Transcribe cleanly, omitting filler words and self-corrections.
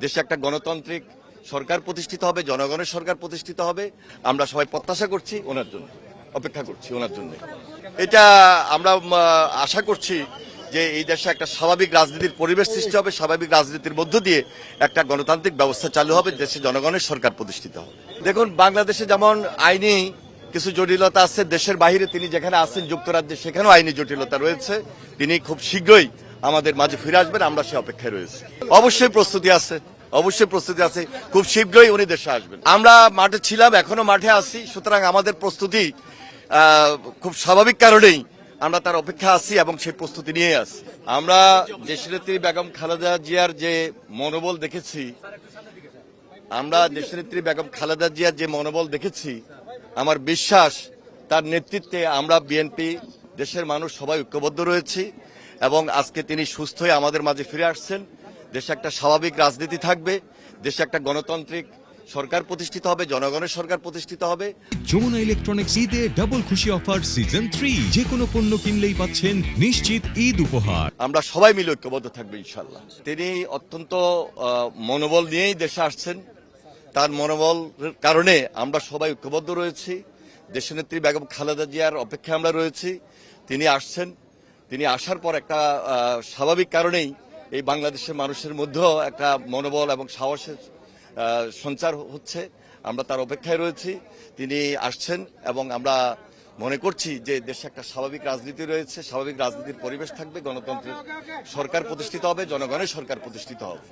দেশে একটা গণতান্ত্রিক সরকার প্রতিষ্ঠিত হবে, জনগণের সরকার প্রতিষ্ঠিত হবে। আমরা সবাই প্রত্যাশা করছি ওনার জন্য, অপেক্ষা করছি ওনার জন্য। এটা আমরা আশা করছি যে এই দেশে একটা স্বাভাবিক রাজনীতির পরিবেশ সৃষ্টি হবে, স্বাভাবিক রাজনীতির মধ্য দিয়ে একটা গণতান্ত্রিক ব্যবস্থা চালু হবে, দেশে জনগণের সরকার প্রতিষ্ঠিত হবে। দেখুন, বাংলাদেশে যেমন আইনি কিছু জটিলতা আছে, দেশের বাইরে তিনি যেখানে আছেন যুক্তরাজ্যে, সেখানেও আইনি জটিলতা রয়েছে। তিনি খুব শীঘ্রই আমাদের মাঝে ফিরে আসবেন, আমরা সে অপেক্ষায় রয়েছি। অবশ্যই প্রস্তুতি আছে, অবশ্যই প্রস্তুতি আছে, খুব শীঘ্রই উনি দেশে আসবেন। আমরা মাঠে ছিলাম, এখনো মাঠে আছি, সুতরাং আমাদের প্রস্তুতি খুব স্বাভাবিক কারণেই আমরা তার অপেক্ষা আছি এবং সেই প্রস্তুতি নিয়ে আছি। আমরা দেশনেত্রী বেগম খালেদা জিয়ার যে মনোবল দেখেছি, আমার বিশ্বাস তার নেতৃত্বে আমরা বিএনপি, দেশের মানুষ সবাই ঐক্যবদ্ধ রয়েছি এবং আজকে তিনি সুস্থ হয়ে আমাদের মাঝে ফিরে আসছেন। দেশে একটা স্বাভাবিক রাজনীতি থাকবে, দেশে একটা গণতান্ত্রিক সরকার প্রতিষ্ঠিত হবে, জনগণের সরকার প্রতিষ্ঠিত হবে। যমুনা ইলেকট্রনিক্স ঈদে ডাবল খুশি অফার সিজন 3, যে কোনো পণ্য কিনলেই পাচ্ছেন নিশ্চিত ঈদ উপহার। আমরা সবাই মিলে ঐক্যবদ্ধ থাকবে ইনশাল্লাহ। তিনি অত্যন্ত মনোবল নিয়েই দেশে আসছেন, তার মনোবলের কারণে আমরা সবাই ঐক্যবদ্ধ রয়েছি। দেশনেত্রী বেগম খালেদা জিয়ার অপেক্ষায় আমরা রয়েছি। তিনি আসছেন, তিনি আসার পর একটা স্বাভাবিক কারণেই এই বাংলাদেশের মানুষের মধ্যেও একটা মনোবল এবং সাহসের সঞ্চার হচ্ছে। আমরা তার অপেক্ষায় রয়েছি, তিনি আসছেন এবং আমরা মনে করছি যে দেশে একটা স্বাভাবিক রাজনীতি রয়েছে, স্বাভাবিক রাজনীতির পরিবেশ থাকবে, গণতন্ত্রের সরকার প্রতিষ্ঠিত হবে, জনগণের সরকার প্রতিষ্ঠিত হবে।